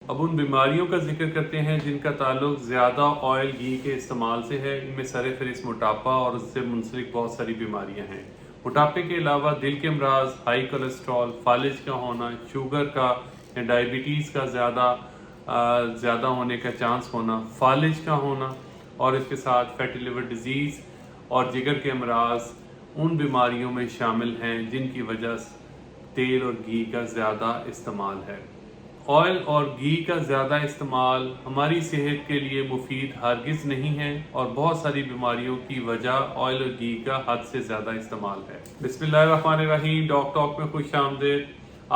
اب ان بیماریوں کا ذکر کرتے ہیں جن کا تعلق زیادہ آئل گھی کے استعمال سے ہے۔ ان میں سر فہرست موٹاپا اور اس سے منسلک بہت ساری بیماریاں ہیں۔ موٹاپے کے علاوہ دل کے امراض، ہائی کولیسٹرول، فالج کا ہونا، شوگر کا یا ڈائبٹیز کا زیادہ ہونے کا چانس ہونا، فالج کا ہونا، اور اس کے ساتھ فیٹی لیور ڈیزیز اور جگر کے امراض ان بیماریوں میں شامل ہیں جن کی وجہ تیل اور گھی کا زیادہ استعمال ہے۔ آئل اور گھی کا زیادہ استعمال ہماری صحت کے لیے مفید ہرگز نہیں ہے اور بہت ساری بیماریوں کی وجہ آئل اور گھی کا حد سے زیادہ استعمال ہے۔ بسم اللہ الرحمن الرحیم، ڈاک ٹاک میں خوش آمدید۔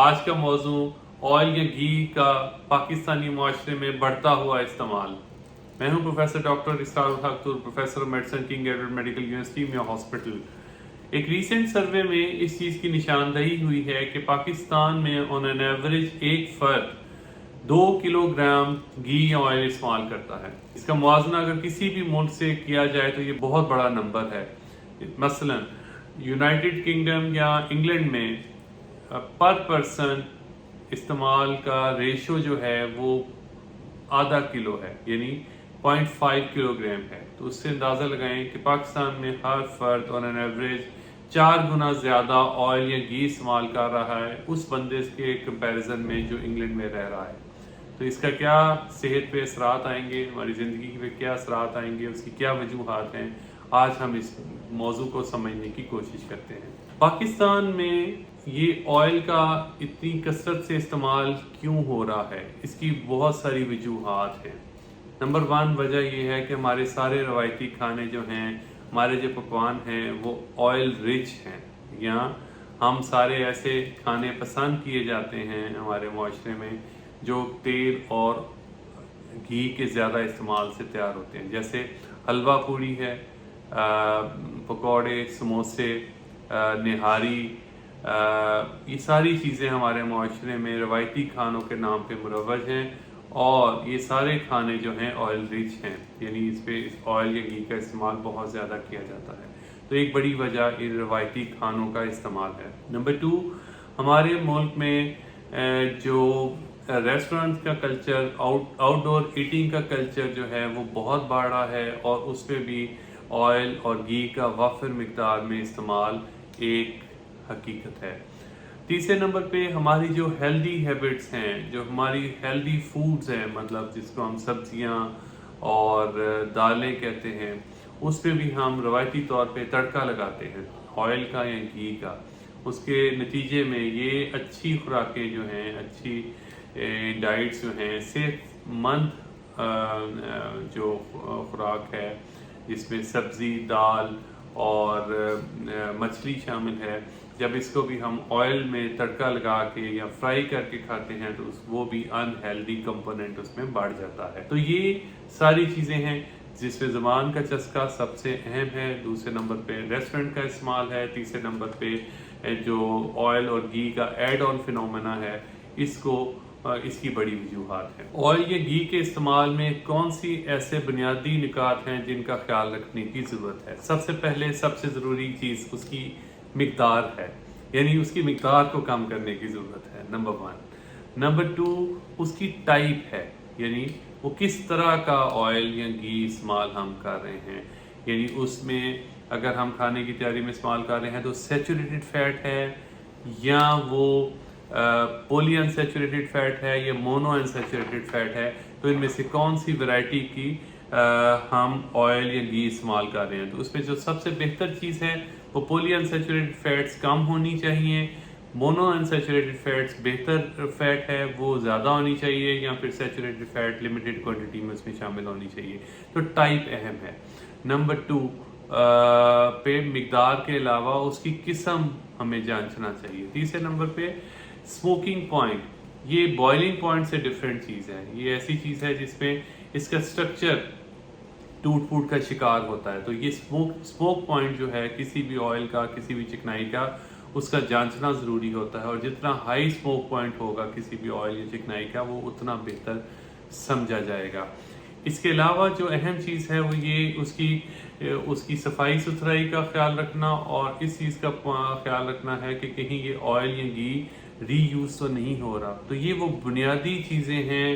آج کا موضوع آئل یا گھی کا پاکستانی معاشرے میں بڑھتا ہوا استعمال۔ میں ہوں پروفیسر ڈاکٹر اسرار الحق طور، professor medicine king Edward medical university میں ہاسپٹل۔ ایک ریسنٹ سروے میں اس چیز کی نشاندہی ہوئی ہے کہ پاکستان میں آن این ایوریج ایک فرد 2 کلو گرام گھی یا آئل استعمال کرتا ہے۔ اس کا موازنہ اگر کسی بھی ملک سے کیا جائے تو یہ بہت بڑا نمبر ہے۔ مثلا یونائٹڈ کنگڈم یا انگلینڈ میں پر پرسن استعمال کا ریشو جو ہے وہ آدھا کلو ہے، یعنی 0.5 کلو گرام ہے۔ تو اس سے اندازہ لگائیں کہ پاکستان میں ہر فرد آن این ایوریج 4 گنا زیادہ آئل یا گھی استعمال کر رہا ہے اس بندے کے کمپیریزن میں جو انگلینڈ میں رہ رہا ہے۔ تو اس کا کیا صحت پہ اثرات آئیں گے، ہماری زندگی پہ کیا اثرات آئیں گے، اس کی کیا وجوہات ہیں، آج ہم اس موضوع کو سمجھنے کی کوشش کرتے ہیں۔ پاکستان میں یہ آئل کا اتنی کثرت سے استعمال کیوں ہو رہا ہے؟ اس کی بہت ساری وجوہات ہیں۔ نمبر 1 وجہ یہ ہے کہ ہمارے سارے روایتی کھانے جو ہیں، ہمارے جو پکوان ہیں وہ آئل رچ ہیں، یا ہم سارے ایسے کھانے پسند کیے جاتے ہیں ہمارے معاشرے میں جو تیل اور گھی کے زیادہ استعمال سے تیار ہوتے ہیں، جیسے حلوہ پوری ہے، پکوڑے، سموسے، نہاری، یہ ساری چیزیں ہمارے معاشرے میں روایتی کھانوں کے نام پہ مروج ہیں، اور یہ سارے کھانے جو ہیں آئل رچ ہیں، یعنی اس پہ آئل یا گھی کا استعمال بہت زیادہ کیا جاتا ہے۔ تو ایک بڑی وجہ ان روایتی کھانوں کا استعمال ہے۔ نمبر 2، ہمارے ملک میں جو ریسٹورنٹ کا کلچر، آؤٹ ڈور ایٹنگ کا کلچر جو ہے وہ بہت بڑھ رہا ہے، اور اس پہ بھی آئل اور گھی کا وافر مقدار میں استعمال ایک حقیقت ہے۔ تیسرے نمبر پہ ہماری جو ہیلدی ہیبٹس ہیں، جو ہماری ہیلدی فوڈز ہیں، مطلب جس کو ہم سبزیاں اور دالیں کہتے ہیں، اس پہ بھی ہم روایتی طور پہ تڑکا لگاتے ہیں آئل کا یا گھی کا۔ اس کے نتیجے میں یہ اچھی خوراکیں جو ہیں، اچھی ڈائٹس جو ہیں، صحت مند جو خوراک ہے جس میں سبزی، دال اور مچھلی شامل ہے، جب اس کو بھی ہم آئل میں تڑکا لگا کے یا فرائی کر کے کھاتے ہیں تو وہ بھی ان ہیلدی کمپوننٹ اس میں بڑھ جاتا ہے۔ تو یہ ساری چیزیں ہیں جس پہ زبان کا چسکا سب سے اہم ہے۔ دوسرے نمبر پہ ریسٹورنٹ کا استعمال ہے۔ تیسرے نمبر پہ جو آئل اور گھی کا ایڈ آن فینومینا ہے، اس کی بڑی وجوہات ہیں۔ آئل یا گھی کے استعمال میں کون سی ایسے بنیادی نکات ہیں جن کا خیال رکھنے کی ضرورت ہے؟ سب سے پہلے سب سے ضروری چیز اس کی مقدار ہے، یعنی اس کی مقدار کو کم کرنے کی ضرورت ہے، نمبر 1۔ نمبر 2، اس کی ٹائپ ہے، یعنی وہ کس طرح کا آئل یا گھی استعمال ہم کر رہے ہیں، یعنی اس میں اگر ہم کھانے کی تیاری میں استعمال کر رہے ہیں تو سیچوریٹڈ فیٹ ہے، یا وہ پولی انسیچوریٹڈ فیٹ ہے، یا مونو انسیچوریٹڈ فیٹ ہے، تو ان میں سے کون سی ورائٹی کی ہم آئل یا گھی استعمال کر رہے ہیں۔ تو اس میں جو سب سے بہتر چیز ہے وہ پولی انسیچوریٹڈ فیٹس کم ہونی چاہیے، مونو انسیچوریٹڈ فیٹس بہتر فیٹ ہے وہ زیادہ ہونی چاہیے، یا پھر سیچوریٹڈ فیٹ لمیٹڈ کوانٹٹی میں اس میں شامل ہونی چاہیے۔ تو ٹائپ اہم ہے۔ نمبر 2 پہ مقدار کے علاوہ اس کی قسم ہمیں جانچنا چاہیے۔ تیسرے نمبر پہ اسموکنگ پوائنٹ، یہ بوائلنگ پوائنٹ سے ڈفرینٹ چیز ہے، یہ ایسی چیز ہے جس میں اس کا سٹرکچر ٹوٹ پھوٹ کا شکار ہوتا ہے۔ تو یہ اسموک پوائنٹ جو ہے کسی بھی آئل کا، کسی بھی چکنائی کا، اس کا جانچنا ضروری ہوتا ہے، اور جتنا ہائی اسموک پوائنٹ ہوگا کسی بھی آئل یا چکنائی کا وہ اتنا بہتر سمجھا جائے گا۔ اس کے علاوہ جو اہم چیز ہے وہ یہ اس کی صفائی ستھرائی کا خیال رکھنا، اور اس چیز کا خیال رکھنا ہے کہ کہیں یہ آئل یا گھی ری یوز تو نہیں ہو رہا۔ تو یہ وہ بنیادی چیزیں ہیں